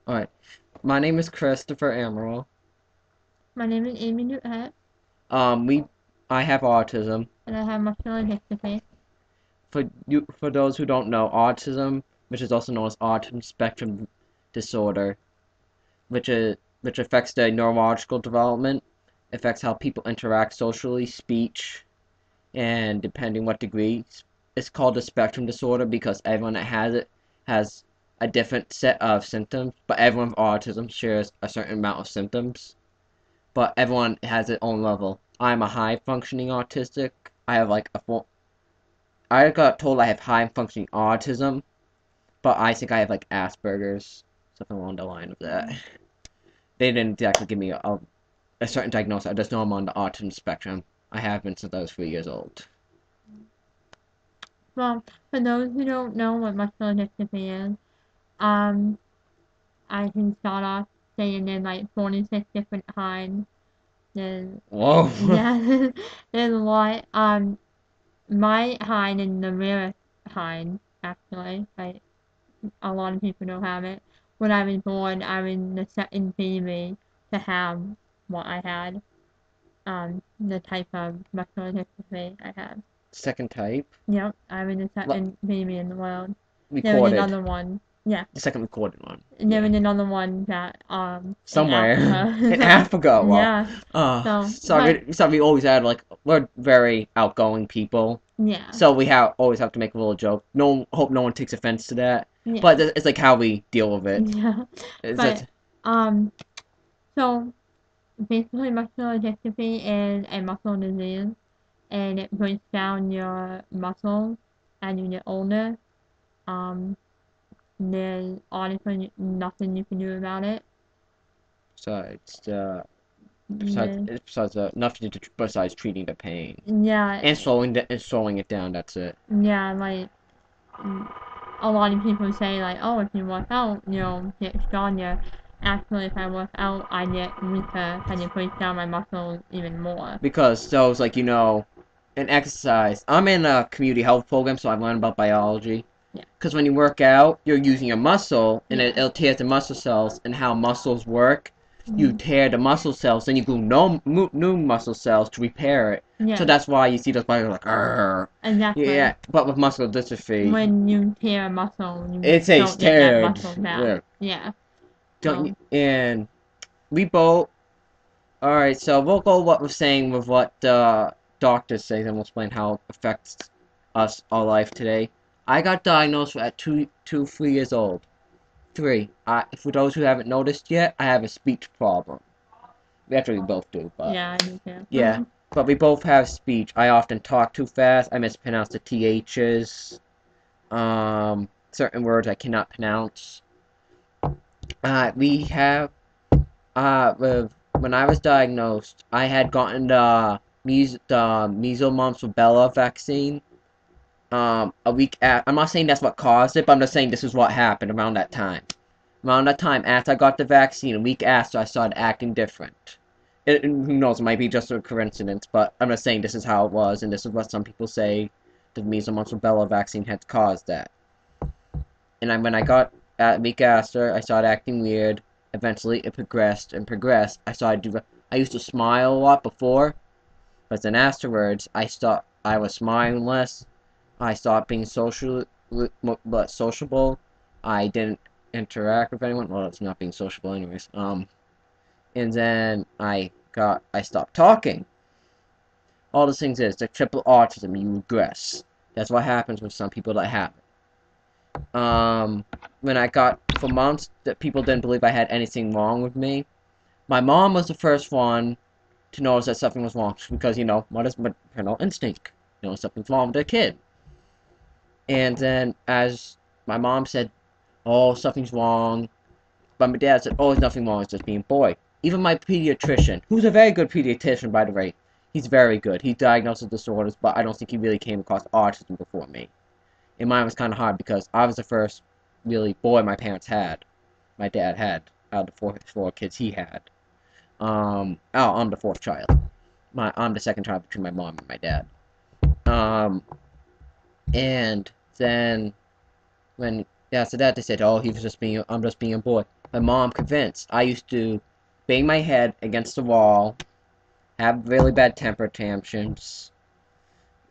Alright. My name is Christopher Amaral. My name is Amy Newett, Um, we, I have autism. and I have muscular dystrophy. For those who don't know, autism, which is also known as autism spectrum disorder, which affects the neurological development, affects how people interact socially, speech, and depending what degree. It's called a spectrum disorder because everyone that has it has a different set of symptoms, but everyone with autism shares a certain amount of symptoms. But everyone has their own level. I'm a high functioning autistic. I have like a full. I got told I have high functioning autism, but I think I have like Asperger's, something along the line of that. They didn't exactly give me a certain diagnosis. I just know I'm on the autism spectrum. I have been since I was 3 years old. Well, for those who don't know what muscular dystrophy is, um, I can start off saying there's like 46 different kinds. There's, Whoa. yeah, there's a lot. My kind is the rarest kind, actually. Like, a lot of people don't have it. When I was born, I was the second baby to have what I had, the type of muscular dystrophy I had. Second type. Yep, I was the L- second baby in the world. There was recorded. another one. Yeah, The second recorded one. there Yeah. was another one that in Somewhere in Africa. Africa. Well, Yeah. So, but sorry. We always had like we're very outgoing people, yeah, so we have always have to make a little joke. Hope no one takes offense to that. yeah, But it's like how we deal with it. yeah. It's But just um, so basically, muscular dystrophy is a muscle disease, and it breaks down your muscles as you get older. Um, there's honestly nothing you can do about it. besides There's, nothing besides treating the pain yeah, and slowing it down. That's it. yeah, like a lot of people say like, oh, if you work out, you'll get stronger. Actually, if I work out, I get weaker and it breaks down my muscles even more. Because those like in exercise. I'm in a community health program, so I learn about biology. Yeah, Because when you work out, you're using a muscle, and yeah, it'll tear the muscle cells, and how muscles work. You mm, tear the muscle cells, then you glue new muscle cells to repair it. So yeah, that's why you see those bodies like, Arr. exactly. Yeah. But with muscular dystrophy, When you tear a muscle, you it says don't get that teared. muscle back. Yeah. Yeah, Don't so you? And we both. All right, so we'll go what we're saying with what doctors say, then we'll explain how it affects us, our life today. I got diagnosed at 3 years old. Three. For those who haven't noticed yet, I have a speech problem. Actually, we both do, but yeah, I do yeah. too. But we both have speech. I often talk too fast. I mispronounce the THs. Certain words I cannot pronounce. We have when I was diagnosed, I had gotten the measles, mumps, rubella vaccine. A week I'm not saying that's what caused it, but I'm just saying this is what happened around that time. Around that time, after I got the vaccine, a week after, I started acting different. Who knows? It might be just a coincidence, but I'm just saying this is how it was, and this is what some people say the measles, mumps, rubella vaccine had caused that. And when I got a week after, I started acting weird. Eventually, it progressed and progressed. I used to smile a lot before, but then afterwards, I stopped. I was smiling less. I stopped being but sociable. I didn't interact with anyone. Well, it's not being sociable, anyways. And then I stopped talking. All those things is the triple autism. You regress. That's what happens with some people that have it. When I got for months that people didn't believe I had anything wrong with me. My mom was the first one to notice that something was wrong because mother's maternal instinct. Something's wrong with the kid. And then as my mom said, "Oh, something's wrong," but my dad said, "Oh, there's nothing wrong. It's just being a boy." Even my pediatrician, who's a very good pediatrician by the way, he's very good. He diagnoses disorders, but I don't think he really came across autism before me. And mine was kind of hard because I was the first really boy my parents had. My dad had out of the four kids he had. I'm the fourth child. I'm the second child between my mom and my dad. Um, and then when after that they said, "Oh, I'm just being a boy." my mom convinced. I used to bang my head against the wall, have really bad temper tantrums.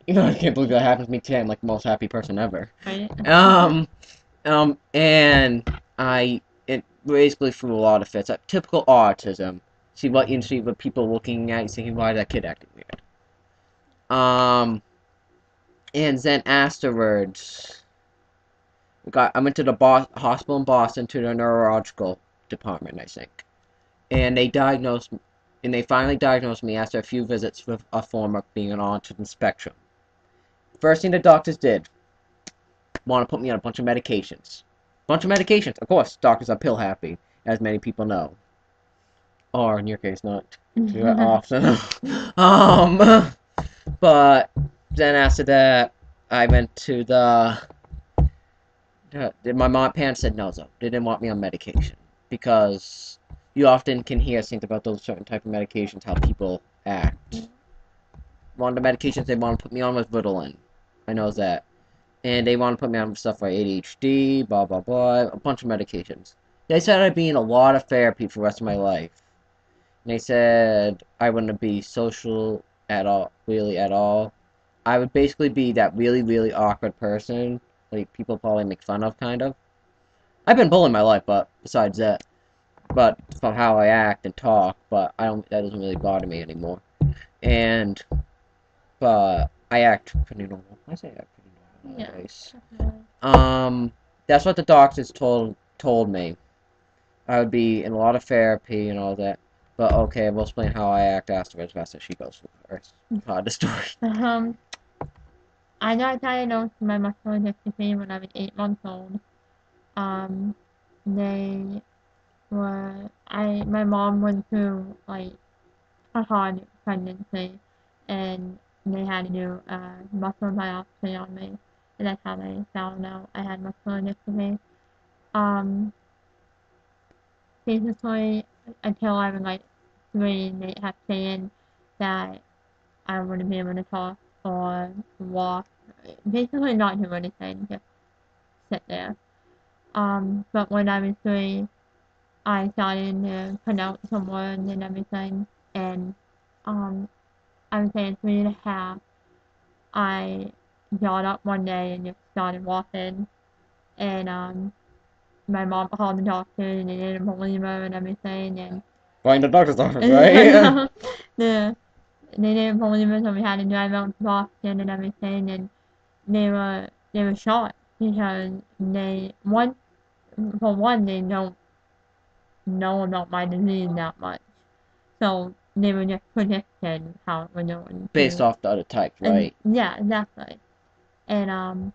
I can't believe that happens to me today. I'm like the most happy person ever. Right? Um, and it basically threw a lot of fits. Typical autism. See what people looking at you, thinking, why is that kid acting weird? Um, and then afterwards, I went to the hospital in Boston to the neurological department, I think, and they finally diagnosed me after a few visits with a form of being on autism spectrum. First thing the doctors did, want to put me on a bunch of medications. Bunch of medications. Of course, doctors are pill happy, as many people know. Or in your case, not too often. um, but then after that, I went to my mom parents said no, though. They didn't want me on medication because you often can hear things about those certain type of medications, how people act. One of the medications they want to put me on was Ritalin. I know that. And they want to put me on stuff like ADHD, blah blah blah, a bunch of medications. They said I'd be in a lot of therapy for the rest of my life. And they said I wouldn't be social at all, really at all. I would basically be that really, really awkward person, like people probably make fun of, kind of. I've been bullied my life, but besides that, but from how I act and talk, but I don't. That doesn't really bother me anymore. And but I act pretty normal. I say I act pretty normal Yeah. nowadays. Definitely. Um, that's what the doctors told me. I would be in a lot of therapy and all that. But okay, we'll explain how I act afterwards. After she goes through her part of the story. Um, I got diagnosed with my muscular dystrophy when I was 8 months old. Um, they my mom went through like a hard pregnancy, and they had to do a muscle biopsy on me, and that's how they found out I had muscular dystrophy. Um, basically, until I was like 3, they kept saying that I wouldn't be able to talk or walk, basically not do anything, just sit there. But when I was 3, I started to pronounce some words and everything, and um, I would say at 3.5, I got up one day and just started walking, and my mom called the doctor and they didn't believe her and everything, and Going to the doctor's office, right? the they didn't believe her, so we had to drive out to Boston and everything, and they were shocked because for one they don't know about my disease that much. So they were just predicting how it was going Based to. off the other types, And right? yeah, exactly. And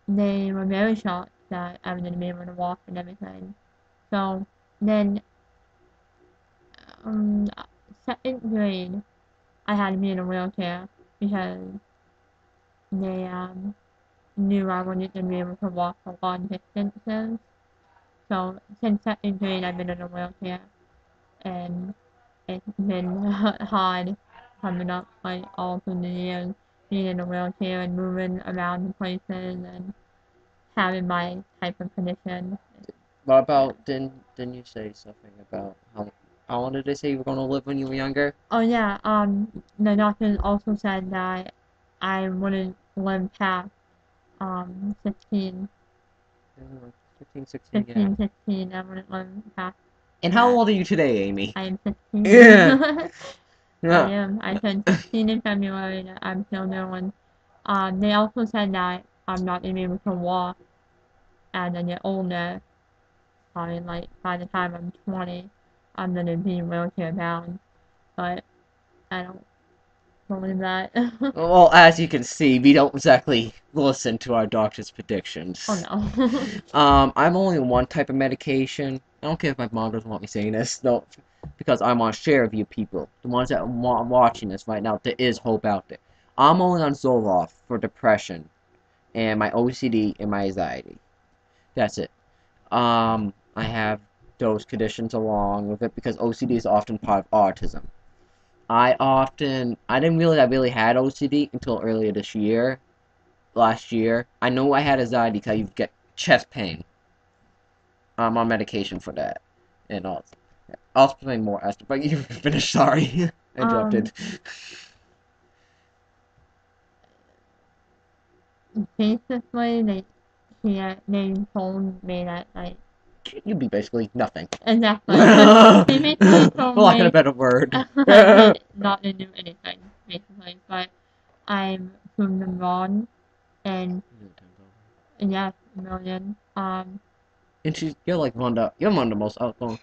they were very shocked that I was going to be able to walk and everything. So then, um, second grade, I had to be in a wheelchair because they knew I wasn't going to be able to walk a long distances. So since second grade, I've been in a wheelchair, and it's been hard coming up like all through the years, being in a wheelchair and moving around the places and having my type of condition. What Yeah. about didn't you say something about how long did they say you were gonna live when you were younger? Oh yeah, the doctor also said that I wouldn't live past 16, 15, 16, yeah. 15, 16. I wouldn't live past And how that. old are you today, Amy? I am 16. Yeah. I Yeah. am. I turned 16 in February and I'm still doing. They also said that I'm not gonna be able to walk as I get older. Probably like by the time I'm 20, I'm gonna be wheelchair bound. But I don't believe that. Well, as you can see, we don't exactly listen to our doctor's Oh predictions. no. I'm only on one type of medication. I don't care if my mom doesn't want me saying this, no, because I want to share with you people, the ones that are watching this right now. There is hope out there. I'm only on Zoloft for depression and my OCD and my anxiety. That's it. I have those conditions along with it because OCD is often part of autism. I didn't realize I really had OCD until earlier this year, last year. I know I had anxiety because you get chest pain. I'm on medication for that. and all. I'll explain more as but you finish. Sorry, I interrupted. Um, basically, they told me that, like, You'd be basically nothing. exactly. They basically For told lack of a me better word. that not to do anything, basically. But I'm proven them wrong, and yes, a million. And you're like you're one of the most outgoing.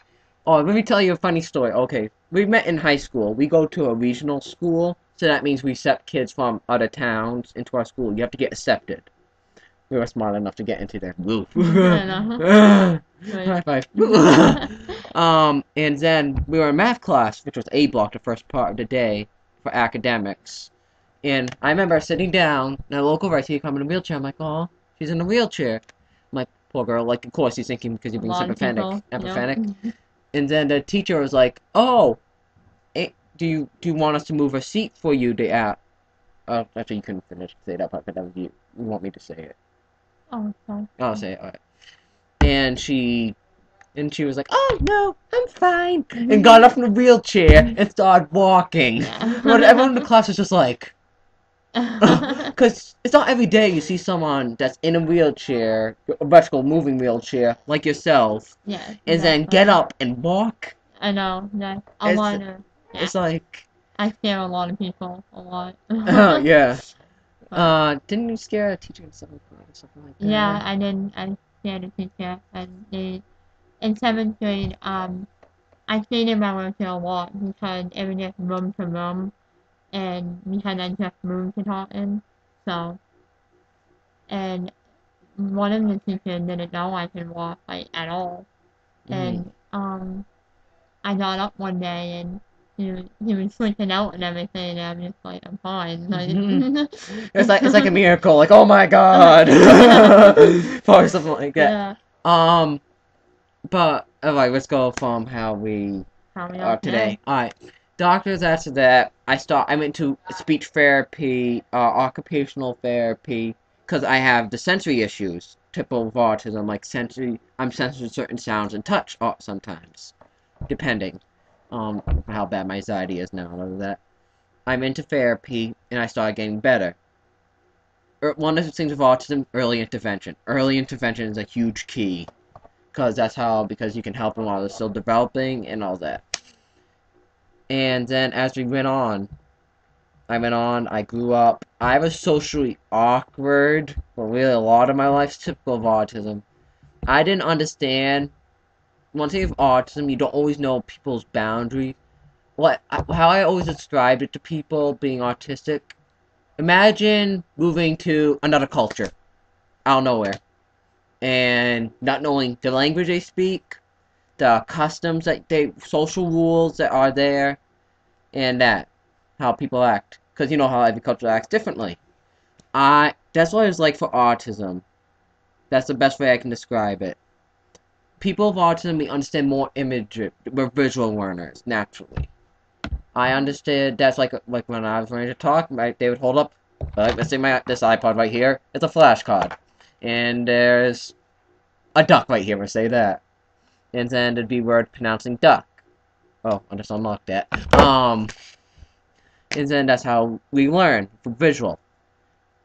Oh, let me tell you a funny story. Okay, we met in high school. We go to a regional school, so that means we accept kids from other towns into our school. You have to get accepted. We were smart enough to get into there. Woo. I know. Right. High five. And then we were in math class, which was A block, the first part of the day for academics. And I remember sitting down, and a local right here come in a wheelchair. I'm like, oh, she's in a wheelchair. I'm like, poor girl. Like, of course, he's thinking because you're A being lot of sympathetic. people, you know. And then the teacher was like, oh, do you want us to move a seat for you? They asked. Actually, you couldn't finish say that part, but that was you. You want me to say it? Oh, sorry. I'll say it. All right. And she was like, "Oh no, I'm fine," and got up from the wheelchair and started walking. But everyone in the class was just like, because it's not every day you see someone that's in a wheelchair, a vertical moving wheelchair, like yourself, Yeah, and then get exactly. up and walk. I know, yeah. A It's lot of, yeah. it's like, I scare a lot of people, a lot. oh yeah. But, Didn't you scare a teacher in seventh grade or something like yeah, that? I scared a teacher, and in 7th grade, I stayed in my wheelchair a lot because it was just room to room, and we had just room to talk in, so, and one of the teachers didn't know I could walk, like, at all, Mm. and, I got up one day and he was freaking out and everything, and I'm just like, I'm fine. Like, It's like a miracle. Like, oh my God, or something like that. yeah, Um, but alright, let's go from how we how we are are today. today. Alright, doctors after that, I went to speech therapy, occupational therapy, because I have the sensory issues, typical of autism, like I'm sensitive to certain sounds and touch sometimes, depending, how bad my anxiety is now and all of that. I'm into therapy, and I started getting better. One of the things with autism, early intervention. Early intervention is a huge key, because you can help them while they're still developing and all that. And then as we I grew up. I was socially awkward for really a lot of my life, typical of autism. I didn't understand. One thing with autism, you don't always know people's boundaries. How I always described it to people being autistic. Imagine moving to another culture out of nowhere and not knowing the language they speak, the customs social rules that are there, and how people act. Because you know how every culture acts differently. That's what it's like for autism. That's the best way I can describe it. People with autism, we understand more imagery. We're visual learners, naturally. I understood that's like when I was learning to talk, they would hold up, let's say this iPod right here, it's a flash card. And there's a duck right here, we'll say that. And then it'd be word pronouncing duck. Oh, I just unlocked that. And then that's how we learn for visual.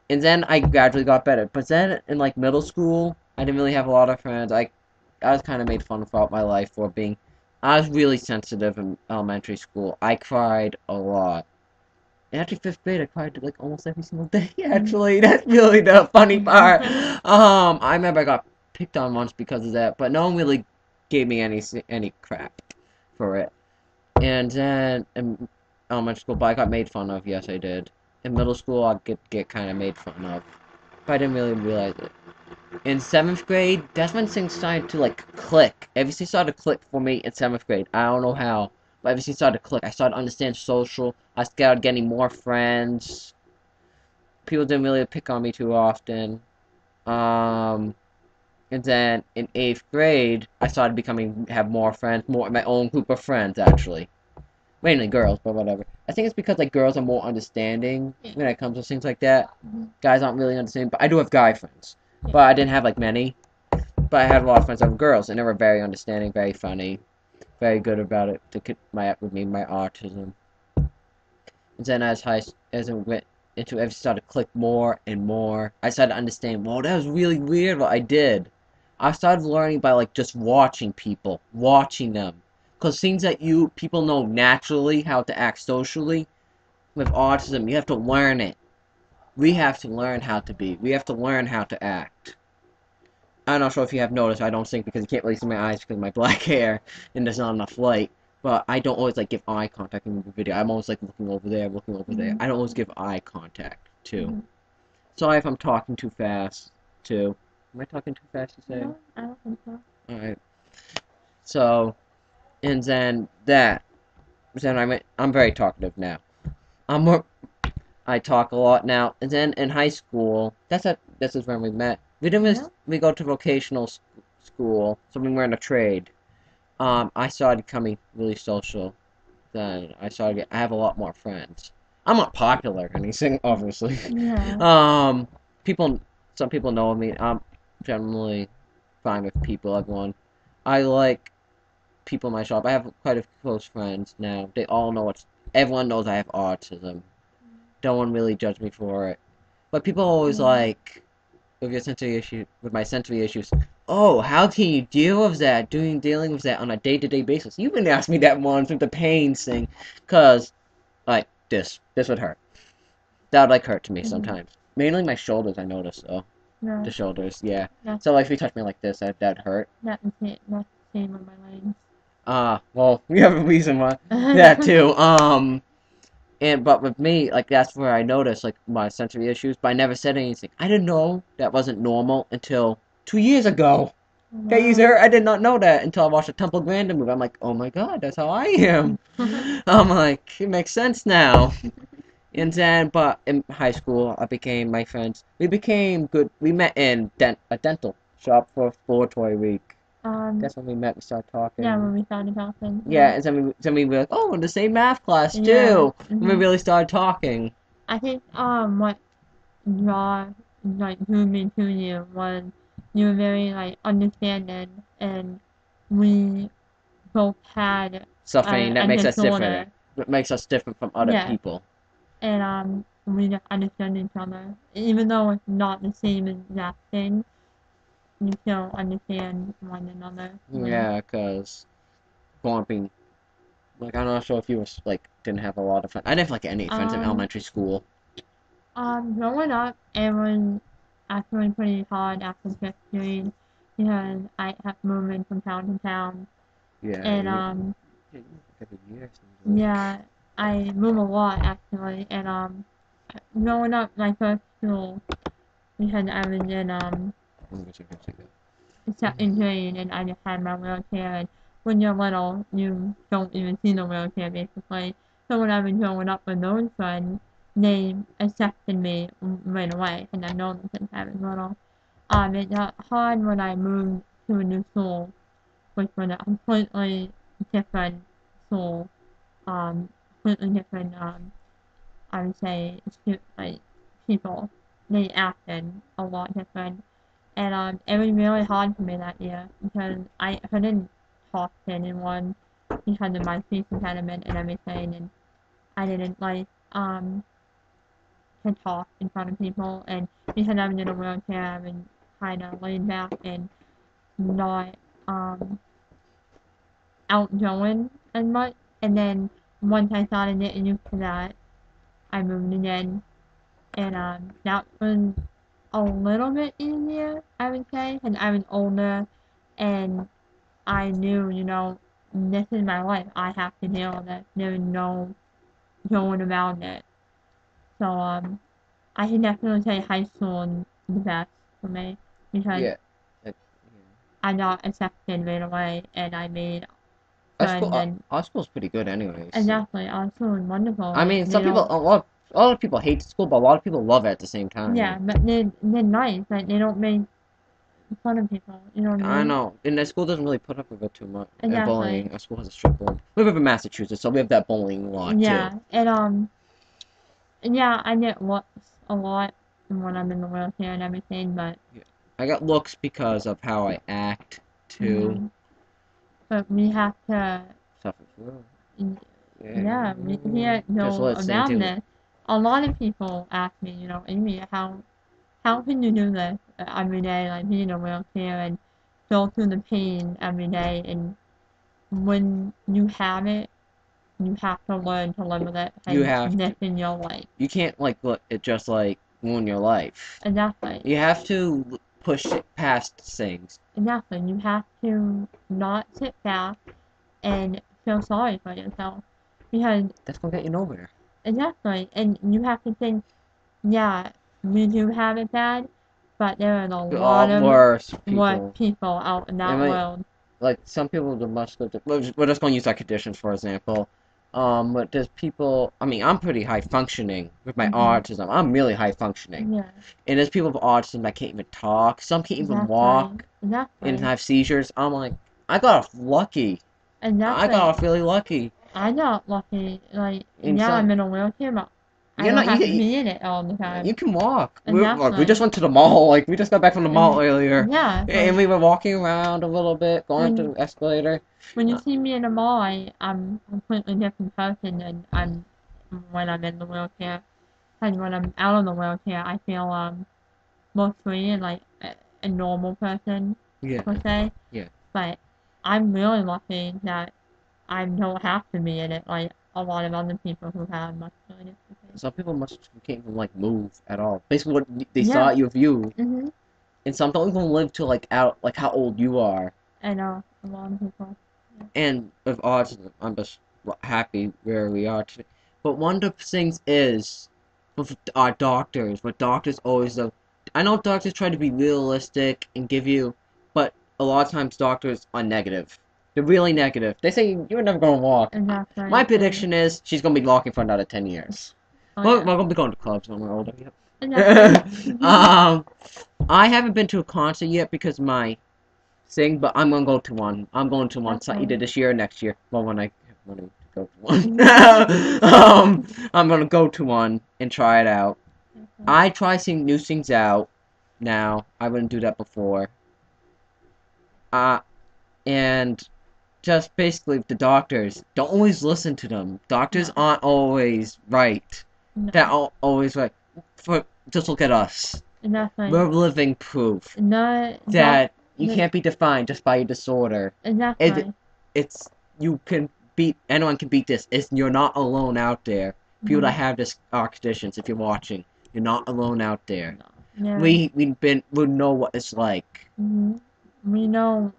And then I gradually got better. But then in like middle school, I didn't really have a lot of friends. I was kind of made fun of throughout my life for being. I was really sensitive in elementary school. I cried a lot. And after fifth grade, I cried like almost every single day. Actually, that's really the funny part. I remember I got picked on once because of that, but no one really gave me any crap for it. And then in elementary school, but I got made fun of. Yes, I did. In middle school, I get kind of made fun of, but I didn't really realize it. In seventh grade, that's when things started to like click. Everything started to click for me in seventh grade. I don't know how, but everything started to click. I started to understand social. I started getting more friends. People didn't really pick on me too often. Um, and then in eighth grade, I started have more friends, more my own group of friends actually. Mainly girls, but whatever. I think it's because like girls are more understanding when it comes to things like that. Guys aren't really understanding, but I do have guy friends. But I didn't have like many. But I had a lot of friends that were girls, and they were very understanding, very funny. very good about it with me my autism. And then as it went into it started to click more and more. I started to understand, well, that was really weird what I did. I started learning by like just watching people, watching them. Because things that people know naturally how to act socially, with autism, you have to learn it. We have to learn how to be. We have to learn how to act. I'm not sure if you have noticed, I don't think because you can't really see my eyes because of my black hair and there's not enough light. But I don't always like give eye contact in the video. I'm always like looking over there, looking over there. Mm-hmm. I don't always give eye contact too. Mm-hmm. Sorry if I'm talking too fast too. Am I talking too fast, you say? No, I don't think so. Alright. So, and then I'm very talkative now. I'm more I talk a lot now. And then in high school, this is when we met. Yeah. We go to vocational school, so we were in a trade. I started becoming really social. Then I have a lot more friends. I'm not popular or anything, obviously. Yeah. um, people, some people know me. I'm generally fine with people. Everyone, I like people in my shop. I have quite a close friends now. Everyone knows I have autism. No one really judged me for it. But people always Yeah. like, with my sensory issues. Oh, how can you deal with that? Dealing with that on a day-to-day basis. You even asked me that once with the pains thing, cause like this would hurt. That would like hurt to me Mm-hmm. sometimes. Mainly my shoulders, I notice though. Yeah. The shoulders, yeah. That's So like if you touch me like this, that'd hurt. that's the same on my legs. Well, we have a reason why that too. But with me, like that's where I noticed like my sensory issues, but I never said anything. I didn't know that wasn't normal until 2 years ago. That Wow. user, I did not know that until I watched a Temple Grandin movie. I'm like, oh my god, that's how I am. I'm like, it makes sense now. And then, but in high school, I became my friends. We became good. We met in a dental shop for exploratory week. um, That's when we met. We started yeah, talking. when we started talking, Yeah, yeah. and then we were like, oh, in the same math class Yeah. too. And we Mm-hmm. really started talking. I think what draw like drew me to you was you were very like understanding, and we both had Suffering that a makes us different. disorder. It makes us different from other Yeah, people. and we just understand each other, even though it's not the same exact thing. You still understand one another. Yeah, cause bumping. Like I'm not sure if you was like didn't have a lot of fun. I didn't have like any friends in Um, elementary school. Growing up, it was actually pretty hard after fifth grade because I kept moving from town to town, Yeah, and yeah, you every year it seems like. yeah, I move a lot actually, and growing up, my first school because I was in I'm gonna check it. second grade, and I just had my wheelchair, and when you're little, you don't even see the wheelchair basically. So when I was growing up with those friends, they accepted me right away, and I've known them since I was little. It got hard when I moved to a new school, which was a completely different school, completely different, I would say, like, people. They acted a lot different. And it was really hard for me that year because I couldn't talk to anyone because of my speech impediment and everything, and I didn't like to talk in front of people, and because I was in a wheelchair, I was kind of laid back and not um outgoing as much. And then once I started getting used to that, I moved again, and that was a little bit easier, I would say, because I was older and I knew, this is my life. I have to deal with it. There's no going around it. So I can definitely say high school is the best for me because Yeah. Yeah. I got accepted right away and I made Our school, friends, and our school's pretty good anyways. exactly, our school is wonderful. I Like mean, they don't, a lot of people hate school, but a lot of people love it at the same yeah, time. but they're nice. Like they don't make fun of people. You know what I I mean? know, and the school doesn't really put up with it too much. And Exactly. bullying, our school has a strict bullying. We live in Massachusetts, so we have that bullying law too. Yeah, and yeah, I get looks a lot when I'm in the wheelchair and everything, but Yeah. I got looks because of how I act too. mhm. but we have to, Suffer through. yeah, we can't Just know listen around to it. this. A lot of people ask me, Amy, how can you do this every day, like be in a wheelchair and go through the pain every day? And when you have it, you have to learn to live with it You and have live to. in your life. You can't like let it just like ruin your life. Exactly. You have to push it past things. Exactly. You have to not sit back and feel sorry for yourself. Because, That's gonna get you nowhere. exactly. And you have to think, yeah, we do have it bad, but there are a There are lot of worse worse people. people out in I that mean, world. like some people with muscular. We're just gonna use our conditions for example. But there's people. I mean, I'm pretty high functioning with my Hmm. autism. I'm really high functioning. Yeah, And there's people with autism that can't even talk. Some can't even exactly. walk and Exactly. have seizures. I'm like, I got off lucky. I got Exactly. off really lucky. I got lucky. Like, And yeah, some, I'm in a wheelchair, but I you're don't not. have to be in it all the time. You can walk. We Exactly. just went to the mall. Like we just got back from the mall And earlier, yeah, and like we were walking around a little bit, going when through the escalator. when you Uh, see me in a mall, I'm a completely different person than I'm when I'm in the wheelchair. And when I'm out of the wheelchair, I feel more free and like a normal person yeah, per se. yeah. But I'm really lucky that I don't have to be in it like a lot of other people who have muscular dystrophy. Some people must can't even like move at all. Basically, what they Yeah. saw you of you, Mhm. and some don't even live to like out like how old you are. I know a lot of people. And with autism, I'm just happy where we are today. But one of the things is with our doctors. What doctors always do. I know doctors try to be realistic and give you, but a lot of times doctors are negative. They're really negative. They say you're never gonna walk. My Exactly. And prediction is she's gonna be walking for another 10 years. oh Well, yeah. we're gonna be going to clubs when we're older. Exactly. Yep. I haven't been to a concert yet because of my thing, but I'm gonna go to one. I'm going to one either Definitely. this year or next year. Well, when I have money to go to Mhm. one. I'm gonna go to one and try it out. Definitely. I try seeing new things out now. I wouldn't do that before. Uh, and just basically the doctors don't always listen to them. Doctors No. aren't always right. They're No. always right. For just look at us. Exactly. We're living proof No. that you can't be defined just by your disorder. It Exactly. it's you can beat anyone can beat this. It's you're not alone out there. People that Mhm. have this conditions, if you're watching, you're not alone out there. No. Yeah. We know what it's like. Mhm. We know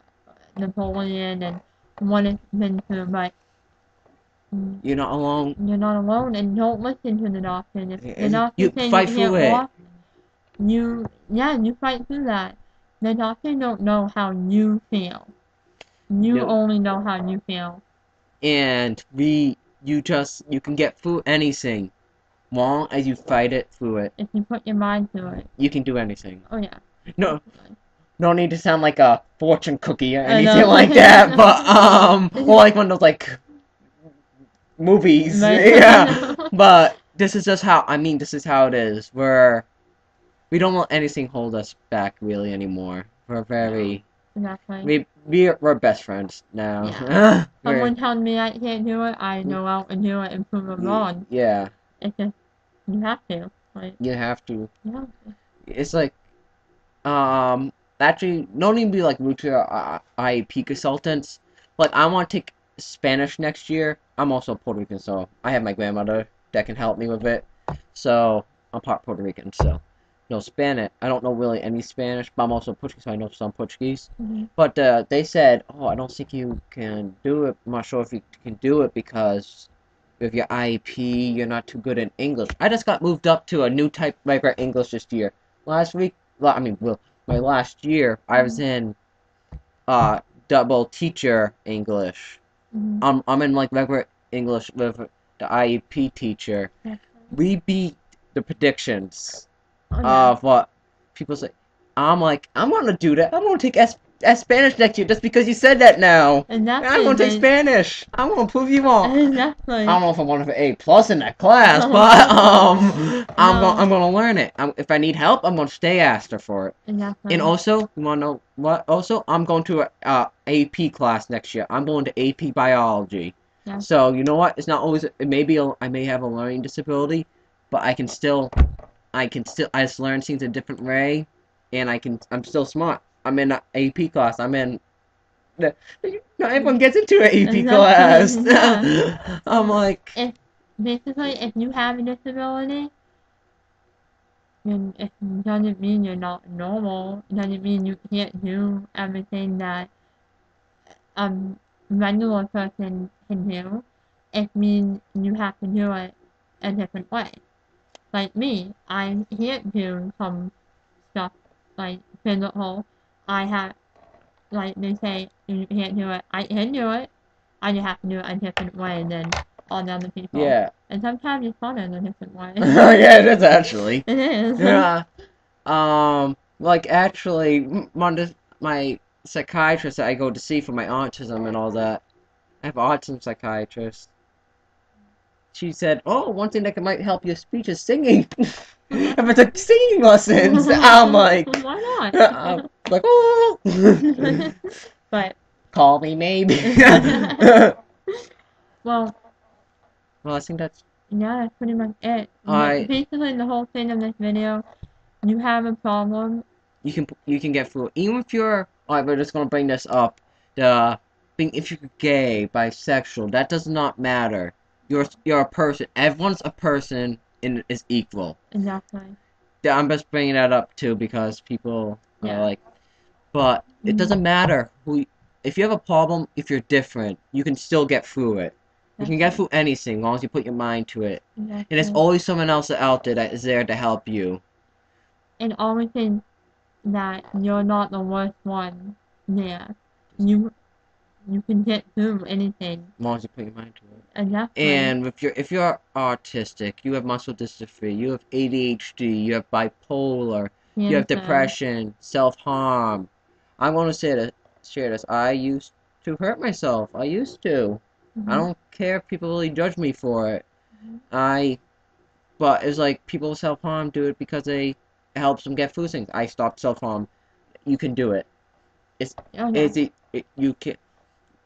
Napoleon and what it's been through, but mm, You're not alone. you're not alone. And don't listen to the doctor. If the You doctor say you fight can't through it, walk, you fight through that. The doctor don't know how you feel. You you, only know how you feel. and you can get through anything. Long as you fight it through it, If you put your mind to it. you can do anything. Oh yeah. No, Definitely. no need to sound like a fortune cookie or I anything know. like that, but or like one of those like movies, Right. I yeah. know. But this is just how I mean. This is how it is. We don't let anything hold us back really anymore. We're No. very Exactly. we're best friends Yeah. now. we're Someone tells me I can't do it, I go out and do it and prove them wrong. yeah. It's just you have to. Like You have to. you have to. It's like um actually no need to be like root to IEP consultants. Like I want to take Spanish next year. I'm also Puerto Rican, so I have my grandmother that can help me with it. So I'm part Puerto Rican, so no Spanish. I don't know really any Spanish, but I'm also Portuguese, so I know some Portuguese. Hmm. But they said, "Oh, I don't think you can do it. I'm not sure if you can do it because with your IEP, you're not too good in English." I just got moved up to a new type regular English this year. Last week, well, I mean, well, my last year, I was Hmm. in uh double teacher English. Hmm. I'm in like regular English with the IEP teacher. Yeah. We beat the predictions Oh yeah. of what people say. I'm like, I'm gonna do that. I'm gonna take Spanish next year just because you said that now. I'm Exactly, gonna take like, Spanish. I'm gonna prove you wrong. I exactly. don't know if I'm one of A plus in that class, but No, I'm gonna learn it. If I need help, I'm gonna stay after for it. And exactly. also, you wanna know what? Also, I'm going to a AP class next year. I'm going to AP biology. Yeah, So you know what? It's not always. It may be. I may have a learning disability, but I just learn things a different way, and I'm still smart. I'm in a AP class. The, not everyone gets into an AP exactly. class. Yeah. I'm like, If basically if you have a disability, then it doesn't mean you're not normal. It doesn't mean you can't do everything that a regular person can do. It means you have to do it a different way. Like me, I can't do some stuff like physical. I have like they say you can't do it. I can do it. I just have to do it a different way than all the other people. yeah. And sometimes it's fun in a different way. Yeah, it is actually. It is. Yeah. Like actually, my psychiatrist that I go to see for my autism and all that. I have an autism psychiatrist. She said, "Oh, one thing that might help your speech is singing. If it's like singing lessons." I'm like, Why I'm not? like, oh, But call me maybe. well, Well, I think that's yeah, that's pretty much it. I. Basically, the whole thing of this video, you have a problem. You can get through even if you're. Alright, we're just gonna bring this up. The being if you're gay, bisexual, that does not matter. You're a person. Everyone's a person and is equal. Exactly. Yeah, I'm just bringing that up too because people are Yeah. like, but it Mm, doesn't matter who. If you have a problem, if you're different, you can still get through it. You that's can get it. through anything as long as you put your mind to it. And there's Exactly. always someone else out there that is there to help you. And always think that you're not the worst one there. You you can get through anything. As long as you put your mind to it. Exactly. And if you're autistic, you have muscle dystrophy, you have ADHD, you have bipolar, you have Cancer. depression, self-harm. I'm going to share this. I used to hurt myself. I used to. I Mm-hmm. don't care if people really judge me for it. I but it's like people with self-harm do it because it helps them get through things. I stopped self-harm. You can do it. It's Oh yeah. it's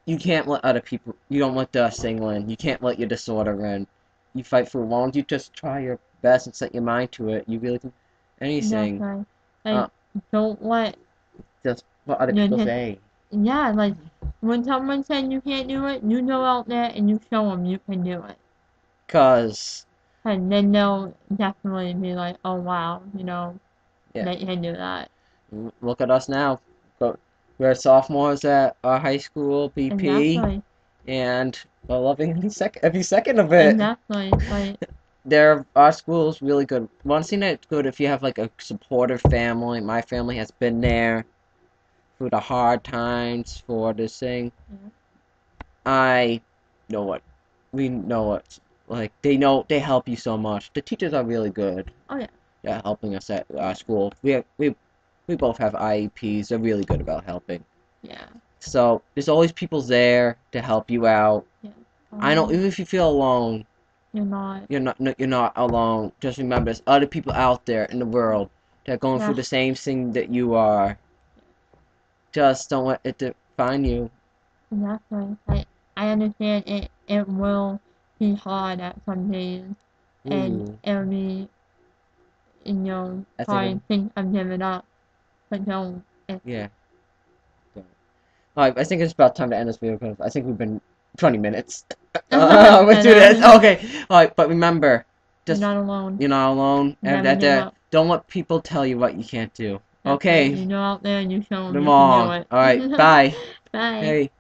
you can't let other people. You don't let the single in. You can't let your disorder in. You fight for as long as you just try your best and set your mind to it. You really can anything. Exactly. Uh, Like don't let just what other your people his say. yeah, like when someone said you can't do it, you go out there and you show them you can do it. Cause And then they'll definitely be like, oh wow, yeah, they can do that. look at us now. But we're sophomores at our high school BP, Exactly. and we're loving every second of it. Exactly. Like Our school's really good. One thing that's good if you have like a supportive family. My family has been there through the hard times for this thing. yeah. I know what we know what like they help you so much. The teachers are really good Oh yeah. at helping us at our school. We both have IEPs. They're really good about helping. Yeah. So there's always people there to help you out. Yeah. I know even if you feel alone, You're not. you're not alone. Just remember there's other people out there in the world that are going through Yeah. the same thing that you are. Just don't let it define you. Exactly. I understand it will be hard at some days and Ooh, it'll be I think probably think of giving up, but don't. yeah. Alright, I think it's about time to end this video because I think we've been 20 minutes. Let's I do this. know. Okay. Alright, but remember, You're just not alone. you're not alone. And Never give up. don't let people tell you what you can't do. That's it. Okay. You go out there and you show them Come you can do on. it. Alright, bye. Bye. Hey.